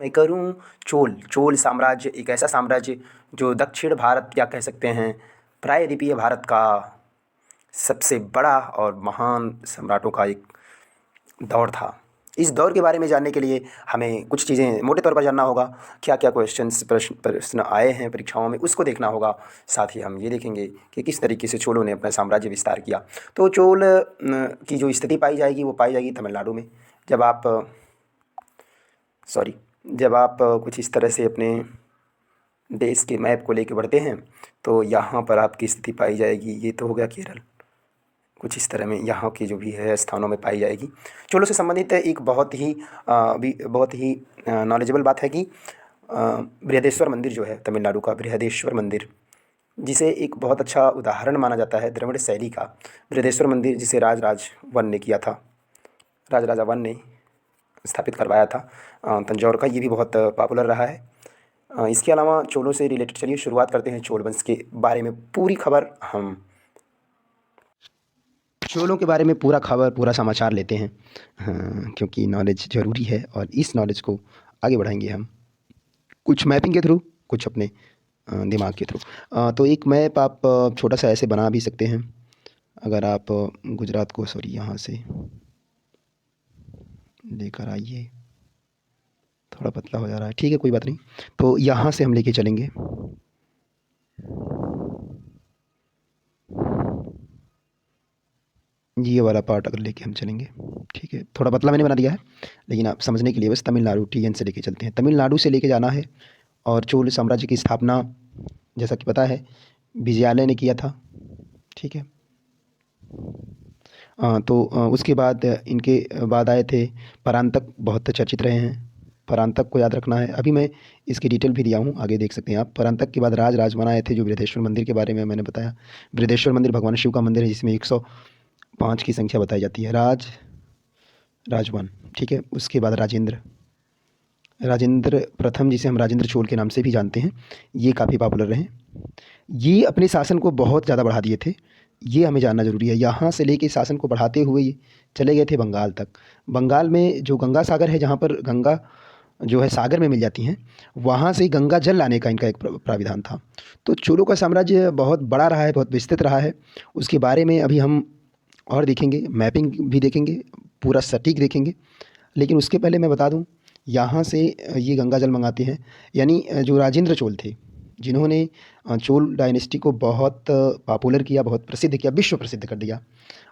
मैं करूँ चोल। चोल साम्राज्य एक ऐसा साम्राज्य जो दक्षिण भारत या कह सकते हैं प्रायद्वीपीय भारत का सबसे बड़ा और महान सम्राटों का एक दौर था। इस दौर के बारे में जानने के लिए हमें कुछ चीज़ें मोटे तौर पर जानना होगा। क्या-क्या प्रश्न आए हैं परीक्षाओं में, उसको देखना होगा। साथ ही हम ये देखेंगे कि किस तरीके से चोलों ने अपना साम्राज्य विस्तार किया। तो चोल की जो स्थिति पाई जाएगी वो पाई जाएगी तमिलनाडु में। जब आप सॉरी जब आप कुछ इस तरह से अपने देश के मैप को लेके बढ़ते हैं तो यहाँ पर आपकी स्थिति पाई जाएगी। ये तो हो गया केरल। कुछ इस तरह में यहाँ की जो भी है स्थानों में पाई जाएगी। चोलों से संबंधित एक बहुत ही नॉलेजेबल बात है कि बृहदेश्वर मंदिर जो है तमिलनाडु का बृहदेश्वर मंदिर, जिसे एक बहुत अच्छा उदाहरण माना जाता है द्रविड़ शैली का। बृहदेश्वर मंदिर जिसे राजराज वन ने किया था, राजराजा वन ने स्थापित करवाया था तंजौर का। ये भी बहुत पॉपुलर रहा है। इसके अलावा चोलों से रिलेटेड चलिए शुरुआत करते हैं। चोल वंश के बारे में पूरी खबर हम चोलों के बारे में पूरा समाचार लेते हैं। क्योंकि नॉलेज ज़रूरी है और इस नॉलेज को आगे बढ़ाएंगे हम कुछ मैपिंग के थ्रू, कुछ अपने दिमाग के थ्रू। तो एक मैप आप छोटा सा ऐसे बना भी सकते हैं। अगर आप गुजरात को यहाँ से लेकर आइए, थोड़ा पतला हो जा रहा है, ठीक है कोई बात नहीं। तो यहाँ से हम लेके चलेंगे। ये वाला पार्ट अगर लेके हम चलेंगे, ठीक है, थोड़ा पतला मैंने बना दिया है, लेकिन आप समझने के लिए बस तमिलनाडु TN से लेके चलते हैं। तमिलनाडु से लेके जाना है। और चोल साम्राज्य की स्थापना जैसा कि पता है विजयालय ने किया था, ठीक है। तो उसके बाद इनके बाद आए थे परांतक, बहुत चर्चित रहे हैं। परांतक को याद रखना है। अभी मैं इसकी डिटेल भी दिया हूँ, आगे देख सकते हैं आप। परांतक के बाद राजवन आए थे, जो बृहदेश्वर मंदिर के बारे में मैंने बताया। बृहदेश्वर मंदिर भगवान शिव का मंदिर है, जिसमें 105 की संख्या बताई जाती है। राजवन, ठीक है। उसके बाद राजेंद्र प्रथम, जिसे हम राजेंद्र चोल के नाम से भी जानते हैं, ये काफ़ी पॉपुलर रहे। ये अपने शासन को बहुत ज़्यादा बढ़ा दिए थे, ये हमें जानना ज़रूरी है। यहाँ से लेके शासन को बढ़ाते हुए ये चले गए थे बंगाल तक। बंगाल में जो गंगा सागर है, जहाँ पर गंगा जो है सागर में मिल जाती हैं, वहाँ से गंगा जल लाने का इनका एक प्राविधान था। तो चोलों का साम्राज्य बहुत बड़ा रहा है, बहुत विस्तृत रहा है। उसके बारे में अभी हम और देखेंगे, मैपिंग भी देखेंगे, पूरा सटीक देखेंगे। लेकिन उसके पहले मैं बता दूं, यहाँ से ये गंगा जल मंगाते हैं। यानी जो राजेंद्र चोल थे, जिन्होंने चोल डायनेस्टी को बहुत पॉपुलर किया, बहुत प्रसिद्ध किया, विश्व प्रसिद्ध कर दिया।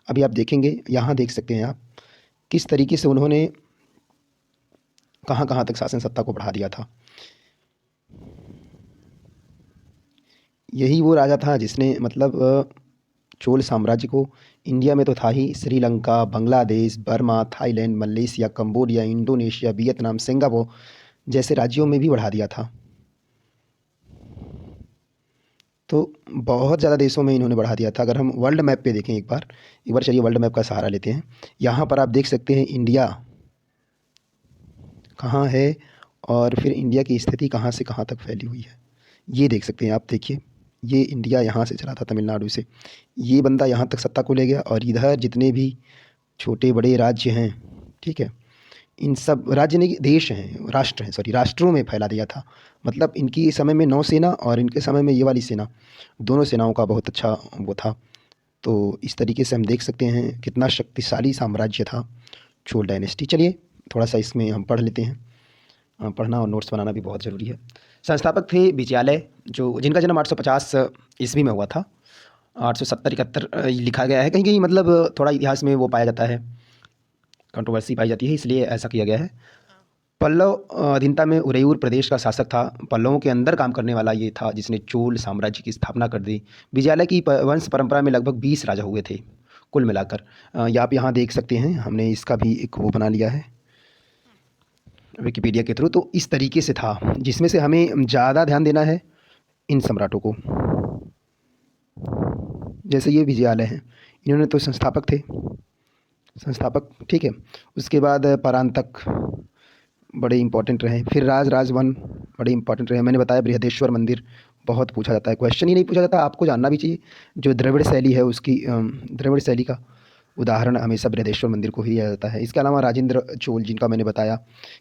अभी आप देखेंगे, यहाँ देख सकते हैं आप किस तरीके से उन्होंने कहाँ कहाँ तक शासन सत्ता को बढ़ा दिया था। यही वो राजा था जिसने मतलब चोल साम्राज्य को इंडिया में तो था ही, Sri Lanka, Bangladesh, Burma, Thailand, Malaysia, Cambodia, Indonesia, Vietnam, Singapore जैसे राज्यों में भी बढ़ा दिया था। तो बहुत ज़्यादा देशों में इन्होंने बढ़ा दिया था। अगर हम वर्ल्ड मैप पे देखें एक बार चलिए वर्ल्ड मैप का सहारा लेते हैं। यहाँ पर आप देख सकते हैं इंडिया कहाँ है और फिर इंडिया की स्थिति कहाँ से कहाँ तक फैली हुई है, ये देख सकते हैं आप। देखिए, ये इंडिया यहाँ से चला था तमिलनाडु से, ये बंदा यहाँ तक सत्ता को ले गया। और इधर जितने भी छोटे बड़े राज्य हैं, ठीक है, इन सब राज्य नहीं, देश हैं, राष्ट्र हैं, राष्ट्रों में फैला दिया था। मतलब इनकी समय में नौसेना और इनके समय में ये वाली सेना, दोनों सेनाओं का बहुत अच्छा वो था। तो इस तरीके से हम देख सकते हैं कितना शक्तिशाली साम्राज्य था चोल डायनेस्टी। चलिए थोड़ा सा इसमें हम पढ़ लेते हैं। पढ़ना और नोट्स बनाना भी बहुत ज़रूरी है। संस्थापक थे विजयालय, जिनका जन्म 850 ईस्वी में हुआ था। 870-71 लिखा गया है कहीं कहीं, मतलब थोड़ा इतिहास में वो पाया जाता है, कंट्रोवर्सी पाई जाती है, इसलिए ऐसा किया गया है। पल्लव अधीनता में उरैयूर प्रदेश का शासक था। पल्लवों के अंदर काम करने वाला ये था जिसने चोल साम्राज्य की स्थापना कर दी। विजयालय की वंश परंपरा में लगभग 20 राजा हुए थे कुल मिलाकर। आप यहाँ देख सकते हैं, हमने इसका भी एक वो बना लिया है विकिपीडिया के थ्रू। तो इस तरीके से था, जिसमें से हमें ज़्यादा ध्यान देना है इन सम्राटों को। जैसे ये विजयालय हैं, इन्होंने तो संस्थापक थे, ठीक है। उसके बाद परांतक बड़े इंपॉर्टेंट रहे। फिर राजवन बड़े इंपॉर्टेंट रहे। मैंने बताया बृहदेश्वर मंदिर बहुत पूछा जाता है, क्वेश्चन ही नहीं पूछा जाता, आपको जानना भी चाहिए। जो द्रविड़ शैली है उसकी द्रविड़ शैली का उदाहरण हमेशा बृहदेश्वर मंदिर को ही दिया जाता है। इसके अलावा राजेंद्र चोल, जिनका मैंने बताया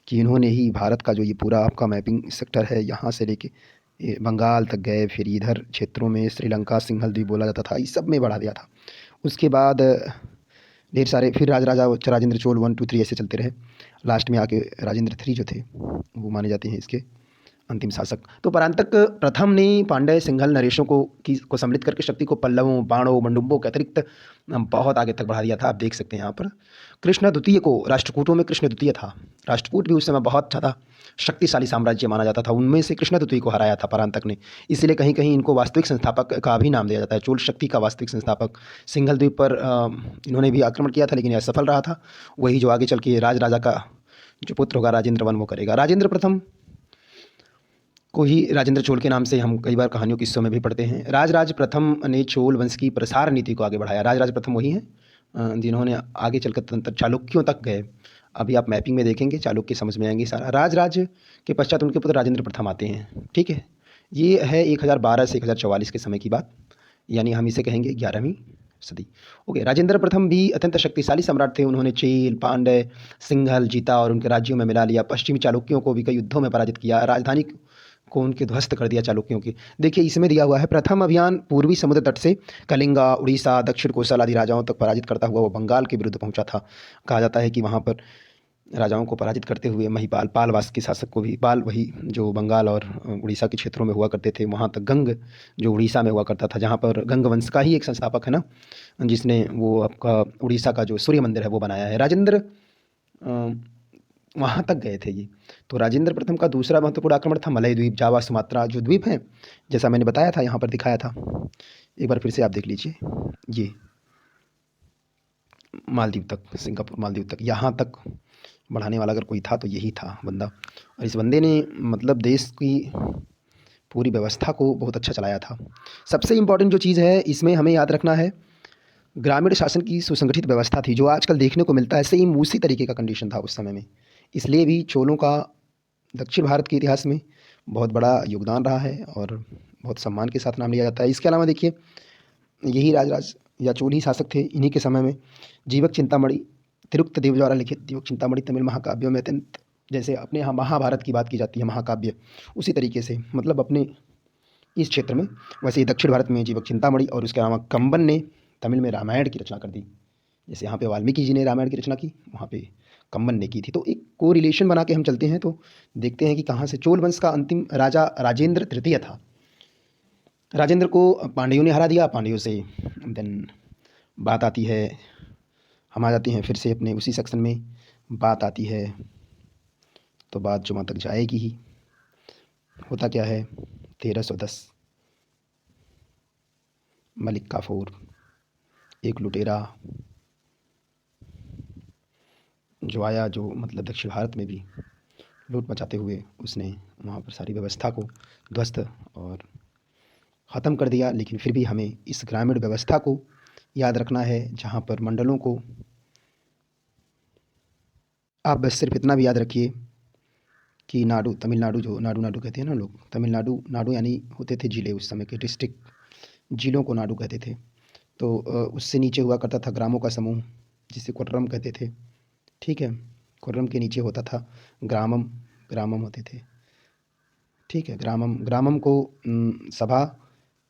कि इन्होंने ही भारत का जो ये पूरा आपका मैपिंग सेक्टर है, यहाँ से लेके ये बंगाल तक गए, फिर इधर क्षेत्रों में श्रीलंका, सिंघल द्वीप बोला जाता था, इस सब में बढ़ा दिया था। उसके बाद ढेर सारे फिर राजेंद्र चोल 1 2 3 ऐसे चलते रहे। लास्ट में आके राजेंद्र 3 जो थे वो माने जाते हैं इसके अंतिम शासक। तो परांतक प्रथम ने पांड्य, सिंघल, नरेशों को सम्मिलित करके शक्ति को पल्लवों, बाणों, मंडुम्बों के अतिरिक्त बहुत आगे तक बढ़ा दिया था। आप देख सकते हैं यहाँ पर कृष्ण द्वितीय को, राष्ट्रकूटों में कृष्ण द्वितीय था। राष्ट्रकूट भी उस समय बहुत ज़्यादा शक्तिशाली साम्राज्य माना जाता था, उनमें से कृष्ण द्वितीय को हराया था परांतक ने। इसलिए कहीं कहीं इनको वास्तविक संस्थापक का भी नाम दिया जाता है, चोल शक्ति का वास्तविक संस्थापक। सिंघल द्वीप पर इन्होंने भी आक्रमण किया था, लेकिन यह असफल रहा था। वही जो आगे चल के राजा का जो पुत्र होगा राजेंद्र वन, वो करेगा। राजेंद्र प्रथम को ही राजेंद्र चोल के नाम से हम कई बार कहानियों किस्सों में भी पढ़ते हैं। राजराज प्रथम ने चोल वंश की प्रसार नीति को आगे बढ़ाया। राजराज प्रथम वही हैं जिन्होंने आगे चलकर तंत्र चालुक्यों तक गए। अभी आप मैपिंग में देखेंगे चालुक्य समझ में आएंगे सारा। राजराज के पश्चात उनके पुत्र राजेंद्र प्रथम आते हैं। ठीक है, ये है 1012 से 1044 के समय की बात, यानी हम इसे कहेंगे 11वीं सदी। ओके, राजेंद्र प्रथम भी अत्यंत शक्तिशाली सम्राट थे। उन्होंने चेल, पांड्य, सिंघल जीता और उनके राज्यों में मिला लिया। पश्चिमी चालुक्यों को भी कई युद्धों में पराजित किया। राजधानी को उनके ध्वस्त कर दिया चालुक्यों की। देखिए इसमें दिया हुआ है, प्रथम अभियान पूर्वी समुद्र तट से कलिंगा, उड़ीसा, दक्षिण कोसल आदि राजाओं तक पराजित करता हुआ वो बंगाल के विरुद्ध पहुंचा था। कहा जाता है कि वहाँ पर राजाओं को पराजित करते हुए महिपाल, पालवास के शासक को भी, पाल वही जो बंगाल और उड़ीसा के क्षेत्रों में हुआ करते थे, वहाँ तक गंग जो उड़ीसा में हुआ करता था, जहाँ पर गंग वंश का ही एक संस्थापक है ना, जिसने वो आपका उड़ीसा का जो सूर्य मंदिर है वो बनाया है। राजेंद्र वहाँ तक गए थे ये। तो राजेंद्र प्रथम का दूसरा महत्वपूर्ण आक्रमण था मलय द्वीप, जावा, सुमात्रा जो द्वीप हैं, जैसा मैंने बताया था यहाँ पर दिखाया था। एक बार फिर से आप देख लीजिए, ये मालदीव तक, सिंगापुर मालदीव तक, यहाँ तक बढ़ाने वाला अगर कोई था तो यही था बंदा। और इस बंदे ने मतलब देश की पूरी व्यवस्था को बहुत अच्छा चलाया था। सबसे इम्पोर्टेंट जो चीज़ है इसमें हमें याद रखना है, ग्रामीण शासन की सुसंगठित व्यवस्था थी, जो आजकल देखने को मिलता है सेम उसी तरीके का कंडीशन था उस समय में। इसलिए भी चोलों का दक्षिण भारत के इतिहास में बहुत बड़ा योगदान रहा है और बहुत सम्मान के साथ नाम लिया जाता है। इसके अलावा देखिए, यही राजराज या चोल ही शासक थे। इन्हीं के समय में जीवक चिंतामणि, तिरुक्त देव द्वारा लिखित जीवक चिंतामणि तमिल महाकाव्यों में अत्यंत, जैसे अपने यहाँ महाभारत की बात की जाती है महाकाव्य, उसी तरीके से मतलब अपने इस क्षेत्र में वैसे ही दक्षिण भारत में जीवक चिंतामणि और उसके अलावा कंबन ने तमिल में रामायण की रचना कर दी। जैसे यहाँ पे वाल्मीकि जी ने रामायण की रचना की, वहाँ पे कंबन ने की थी। तो एक को रिलेशन बना के हम चलते हैं तो देखते हैं कि कहाँ से चोल वंश का अंतिम राजा राजेंद्र तृतीय था। राजेंद्र को पांड्यों ने हरा दिया, पांड्यों से देन बात आती है, हम आ जाते हैं फिर से अपने उसी सेक्शन में, बात आती है तो बात जुमा तक जाएगी ही। होता क्या है, 1310 मलिक काफूर, एक लुटेरा जो आया, जो मतलब दक्षिण भारत में भी लूट मचाते हुए उसने वहाँ पर सारी व्यवस्था को ध्वस्त और ख़त्म कर दिया। लेकिन फिर भी हमें इस ग्रामीण व्यवस्था को याद रखना है, जहाँ पर मंडलों को, आप बस सिर्फ इतना भी याद रखिए कि नाडु, तमिलनाडु जो नाडु नाडु कहते हैं ना लोग, तमिलनाडु, नाडु यानी होते थे ज़िले, उस समय के डिस्ट्रिक्ट, ज़िलों को नाडु कहते थे। तो उससे नीचे हुआ करता था ग्रामों का समूह, जिसे कुर्रम कहते थे। ठीक है, कुर्रम के नीचे होता था ग्रामम, ग्रामम होते थे। ठीक है, ग्रामम, ग्रामम को सभा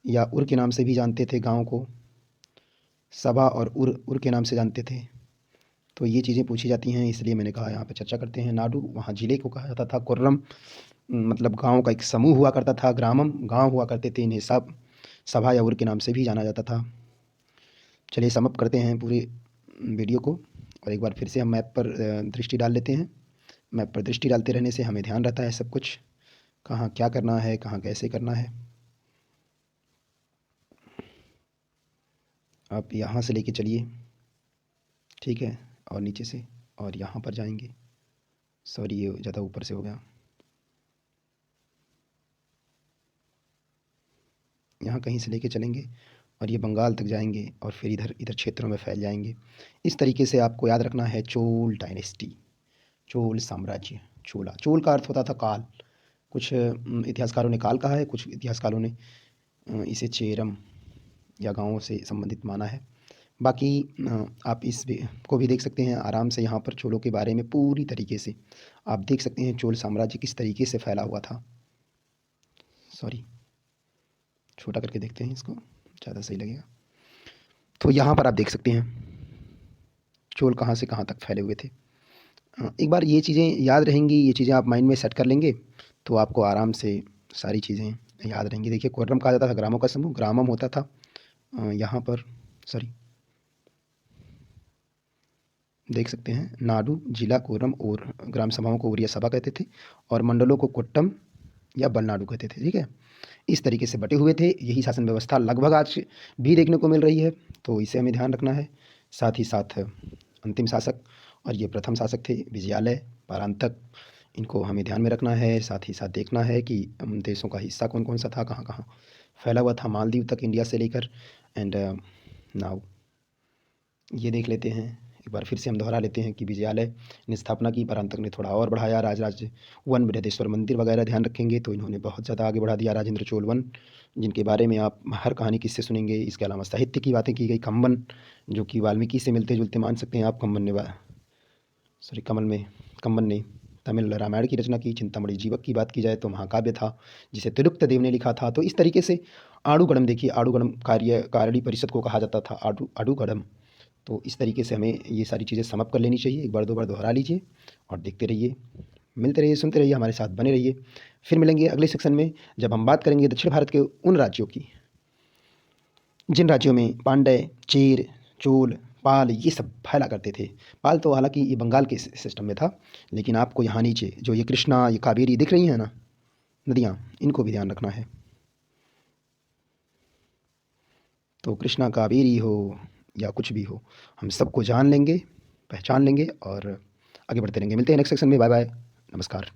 या उर के नाम से भी जानते थे, गाँव को सभा और उर के नाम से जानते थे। तो ये चीज़ें पूछी जाती हैं, इसलिए मैंने कहा यहाँ पे चर्चा करते हैं। नाडु वहाँ ज़िले को कहा जाता था, कुर्रम मतलब गाँव का एक समूह हुआ करता था, ग्रामम गाँव हुआ करते थे, इन्हें सब सभा या उर के नाम से भी जाना जाता था। चलिए समअप करते हैं पूरे वीडियो को और एक बार फिर से हम मैप पर दृष्टि डाल लेते हैं। मैप पर दृष्टि डालते रहने से हमें ध्यान रहता है सब कुछ, कहाँ क्या करना है, कहाँ कैसे करना है। आप यहाँ से लेके चलिए, ठीक है, और नीचे से और यहाँ पर जाएंगे। सॉरी, ये ज़्यादा ऊपर से हो गया। यहाँ कहीं से लेके चलेंगे और ये बंगाल तक जाएंगे और फिर इधर इधर क्षेत्रों में फैल जाएंगे। इस तरीके से आपको याद रखना है चोल डायनेस्टी, चोल साम्राज्य। चोला, चोल का अर्थ होता था काल। कुछ इतिहासकारों ने काल कहा है, कुछ इतिहासकारों ने इसे चेरम या गाँवों से संबंधित माना है। बाकी आप को भी देख सकते हैं आराम से। यहाँ पर चोलों के बारे में पूरी तरीके से आप देख सकते हैं चोल साम्राज्य किस तरीके से फैला हुआ था। सॉरी, छोटा करके देखते हैं इसको, ज़्यादा सही लगेगा। तो यहाँ पर आप देख सकते हैं चोल कहाँ से कहाँ तक फैले हुए थे। एक बार ये चीज़ें याद रहेंगी, ये चीज़ें आप माइंड में सेट कर लेंगे तो आपको आराम से सारी चीज़ें याद रहेंगी। देखिए, कोर्रम कहा जाता था ग्रामों का समूह, ग्रामम होता था यहाँ पर, सॉरी, देख सकते हैं नाडु, जिला कोरम और ग्राम सभाओं को ओरिया सभा कहते थे और मंडलों को कोट्टम या बलनाडु कहते थे। ठीक है, इस तरीके से बटे हुए थे। यही शासन व्यवस्था लगभग आज भी देखने को मिल रही है, तो इसे हमें ध्यान रखना है। साथ ही साथ अंतिम शासक और ये प्रथम शासक थे विजयालय, परांतक, इनको हमें ध्यान में रखना है। साथ ही साथ देखना है कि देशों का हिस्सा कौन कौन सा था, कहाँ कहाँ फैला हुआ था, मालदीव तक इंडिया से लेकर। एंड नाउ ये देख लेते हैं, एक बार फिर से हम दोहरा लेते हैं कि विजयालय ने स्थापना की, परांतक ने थोड़ा और बढ़ाया, राजराज वन, बृहदेश्वर मंदिर वगैरह ध्यान रखेंगे तो इन्होंने बहुत ज़्यादा आगे बढ़ा दिया। राजेंद्र चोल वन, जिनके बारे में आप हर कहानी किससे सुनेंगे। इसके अलावा साहित्य की बातें की गई, कम्बन जो कि वाल्मीकि से मिलते जुलते मान सकते हैं आप। कम्बन ने तमिल रामायण की रचना की। चिंतामणि जीवक की बात की जाए तो महाकाव्य था जिसे तिरुक्त देव ने लिखा था। तो इस तरीके से आडूगढ़म, देखिए आडूगढ़म कारणी परिषद को कहा जाता था, आडूगढ़म। तो इस तरीके से हमें ये सारी चीज़ें समअप कर लेनी चाहिए। एक बार दो बार दोहरा लीजिए और देखते रहिए, मिलते रहिए, सुनते रहिए, हमारे साथ बने रहिए। फिर मिलेंगे अगले सेक्शन में जब हम बात करेंगे दक्षिण भारत के उन राज्यों की जिन राज्यों में पांड्य, चेर, चोल, पाल ये सब फैला करते थे। पाल तो हालांकि ये बंगाल के सिस्टम में था, लेकिन आपको यहाँ नीचे जो ये कृष्णा, ये कावेरी दिख रही हैं ना नदियाँ, इनको भी ध्यान रखना है। तो कृष्णा, कावेरी हो या कुछ भी हो, हम सबको जान लेंगे, पहचान लेंगे और आगे बढ़ते रहेंगे। मिलते हैं नेक्स्ट सेक्शन में। बाय बाय, नमस्कार।